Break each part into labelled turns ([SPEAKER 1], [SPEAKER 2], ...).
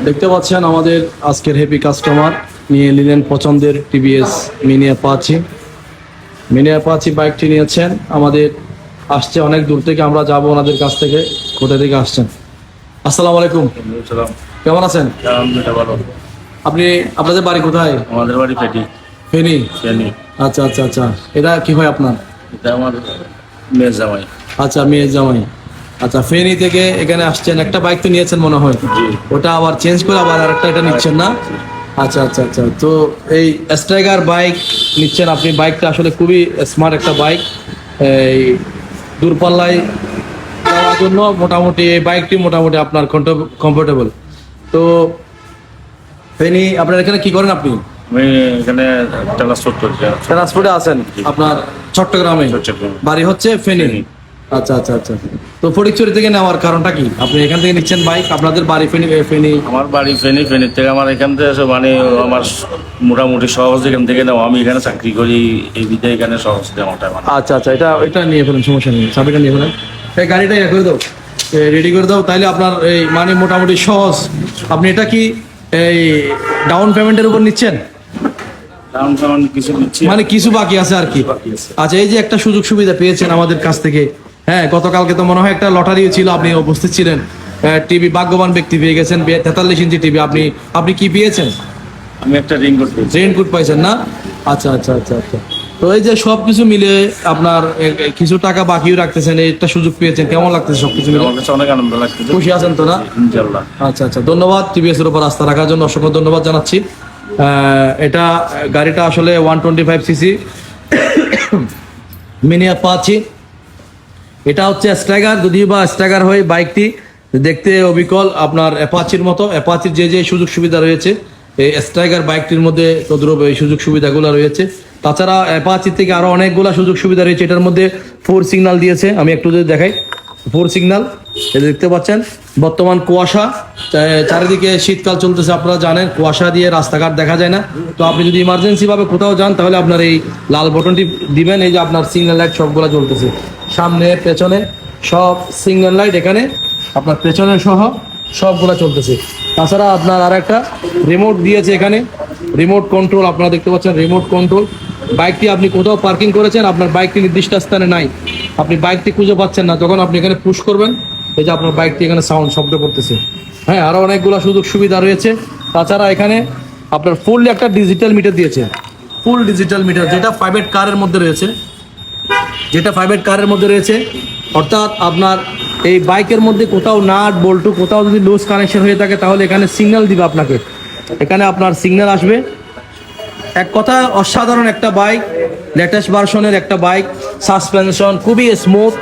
[SPEAKER 1] দেখতে পাচ্ছেন আমাদের আজকের হ্যাপি কাস্টমার নিয়ে নিলেন পছন্দের টিভিএস মিনি অ্যাপাচি বাইকটি নিয়েছেন। আমাদের আসছে অনেক দূর থেকে, আমরা যাব ওনাদের কাছ থেকে। কোথা থেকে আসছেন? আসসালামু আলাইকুম, কেমন আছেন? আপনি আপনাদের বাড়ি কোথায়?
[SPEAKER 2] আমাদের বাড়ি
[SPEAKER 1] ফেনী।
[SPEAKER 2] ফেনী।
[SPEAKER 1] আচ্ছা আচ্ছা আচ্ছা, এটা কি হয় আপনার?
[SPEAKER 2] এটা আমার মেয়ের জামাই।
[SPEAKER 1] আচ্ছা, মেয়ের জামাই। আচ্ছা, ফেনী থেকে এখানে আসছেন, একটা বাইক তো নিয়েছেন মনে হয়। ওটা আবার চেঞ্জ করে আবার আরেকটা এটা নিচ্ছেন না? আচ্ছা আচ্ছা আচ্ছা, তো এই স্ট্রাইকার বাইক নিচ্ছেন আপনি। বাইকটা আসলে খুবই স্মার্ট একটা বাইক। এই দূরপাল্লায় যাওয়ার জন্য মোটামুটি এই বাইকটি মোটামুটি আপনার কমফোর্টেবল। তো ফেনী, আপনার এখানে কি করেন আপনি?
[SPEAKER 2] আমি এখানে ট্রান্সপোর্ট করি।
[SPEAKER 1] ট্রান্সপোর্টে আছেন আপনার চট্টগ্রামে? বাড়ি হচ্ছে ফেনী। আচ্ছা আচ্ছা আচ্ছা, তো ফটিকছড়ি থেকে নেওয়ার কারণটা কি? আপনি এখান থেকে নিচ্ছেন বাইক, আপনাদের বাড়ি ফেনী?
[SPEAKER 2] আমার বাড়ি ফেনীর থেকে আমার এখান থেকে মানে আমার মোটামুটি সহজ এখান থেকে নেওয়া। আমি এখানে চাকরি করি, এই বিধে এখানে সহজ দেওয়াটা মানে।
[SPEAKER 1] আচ্ছা আচ্ছা, এটা নিয়ে ফেলেন, সমস্যা নেই, চাবিটা নিয়ে ফেলেন। এই গাড়িটা ইয়ে করে দাও, রেডি করে দাও, তাইলে আপনার এই মানে মোটামুটি সহজ। আপনি এটা কি এই ডাউন পেমেন্টের উপর নিচ্ছেন?
[SPEAKER 2] কিছু
[SPEAKER 1] মানে কিছু বাকি আছে আর কি। আচ্ছা, এই যে একটা সুযোগ সুবিধা পেয়েছেন আমাদের কাছ থেকে। হ্যাঁ, গতকালকে তো মনে হয় একটা লটারিও ছিল, আপনি উপস্থিত ছিলেন। টিভি ভাগ্যবান ব্যক্তি পেয়ে গেছেন 43 ইঞ্চি টিভি। আপনি কি পেয়েছেন?
[SPEAKER 2] আমি একটা
[SPEAKER 1] রেইনকোট পাইছেন না? আচ্ছা আচ্ছা আচ্ছা আচ্ছা, তো এই যে সবকিছু মিলে আপনার কিছু টাকা বাকিও রাখতেছেন, একটা সুযোগ পেয়েছেন, কেমন লাগতেছে সবকিছু মিলে?
[SPEAKER 2] অনেক আনন্দ লাগতেছে।
[SPEAKER 1] খুশি আছেন তো না?
[SPEAKER 2] ইনশাআল্লাহ।
[SPEAKER 1] আচ্ছা আচ্ছা, ধন্যবাদ টিভিএস এর উপর আস্থা রাখার জন্য, অসংখ্য ধন্যবাদ জানাচ্ছি। এটা গাড়িটা আসলে 125 সিসি মিনি অ্যাপাচি। এটা হচ্ছে স্ট্রাইকার, যদিও বা স্ট্রাইকার হয়ে বাইকটি দেখতে অবিকল আপনার অ্যাপাচির মতো। অ্যাপাচির যে সুযোগ সুবিধা রয়েছে এই স্ট্রাইকার বাইকটির মধ্যে তদ্রুপ এই সুযোগ সুবিধাগুলো রয়েছে। তাছাড়া অ্যাপাচি থেকে আরও অনেকগুলো সুযোগ সুবিধা রয়েছে। এটার মধ্যে 4 সিগন্যাল দিয়েছে, আমি একটু যদি দেখাই। 4 সিগন্যাল দেখতে পাচ্ছেন। বর্তমান কুয়াশা, চারিদিকে শীতকাল চলতেছে, আপনারা জানেন কুয়াশা দিয়ে রাস্তাঘাট দেখা যায় না। তো আপনি যদি ইমার্জেন্সিভাবে কোথাও যান তাহলে আপনার এই লাল বটনটি দিবেন, এই যে আপনার সিগন্যাল লাইট সবগুলো জ্বলতেছে, সামনে পেছনে সব সিগন্যাল লাইট এখানে আপনার পেছনে সহ সবগুলো চলতেছে। তাছাড়া আপনার আর একটা রিমোট দিয়েছে এখানে, রিমোট কন্ট্রোল আপনারা দেখতে পাচ্ছেন, রিমোট কন্ট্রোল। বাইকটি আপনি কোথাও পার্কিং করেছেন, আপনার বাইকটি নির্দিষ্ট স্থানে নাই, আপনি বাইকটি খুঁজে পাচ্ছেন না, তখন আপনি এখানে পুশ করবেন, এই যে আপনার বাইকটি এখানে শব্দ করতেছে। হ্যাঁ, আরও অনেকগুলো সুযোগ সুবিধা রয়েছে। তাছাড়া এখানে আপনার ফুললি একটা ডিজিটাল মিটার দিয়েছে, ফুল ডিজিটাল মিটার, যেটা প্রাইভেট কারের মধ্যে রয়েছে। অর্থাৎ আপনার এই বাইকের মধ্যে কোথাও নাট বল্টু কোথাও যদি লুজ কানেকশন হয়ে থাকে তাহলে এখানে সিগন্যাল দিবে আপনাকে, এখানে আপনার সিগন্যাল আসবে। এক কথা অসাধারণ একটা বাইক, লেটেস্ট ভার্সনের একটা বাইক। সাসপেনশন খুবই স্মুথ।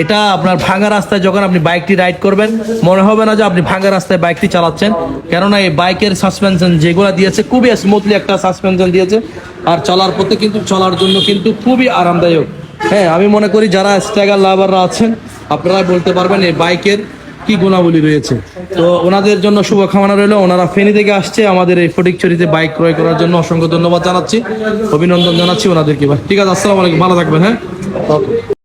[SPEAKER 1] এটা আপনার ভাঙা রাস্তায় যখন আপনি বাইকটি রাইড করবেন মনে হবে না যে আপনি ভাঙা রাস্তায় বাইকটি চালাচ্ছেন, কেননা এই বাইকের সাসপেনশন যেগুলো দিয়েছে খুবই স্মুথলি একটা সাসপেনশন দিয়েছে। আর চলার জন্য কিন্তু খুবই আরামদায়ক। হ্যাঁ, আমি মনে করি যারা স্ট্রাইকার লাভাররা আছেন আপনারা বলতে পারবেন এই বাইকের কি গুণাবলী রয়েছে। তো ওনাদের জন্য শুভকামনা রইল। ওনারা ফেনী থেকে আসছে আমাদের এই ফটিকছড়িতে বাইক ক্রয় করার জন্য, অসংখ্য ধন্যবাদ জানাচ্ছি, অভিনন্দন জানাচ্ছি ওনাদেরকে। ঠিক আছে, আসসালামু আলাইকুম, ভালো থাকবেন। হ্যাঁ, ওকে।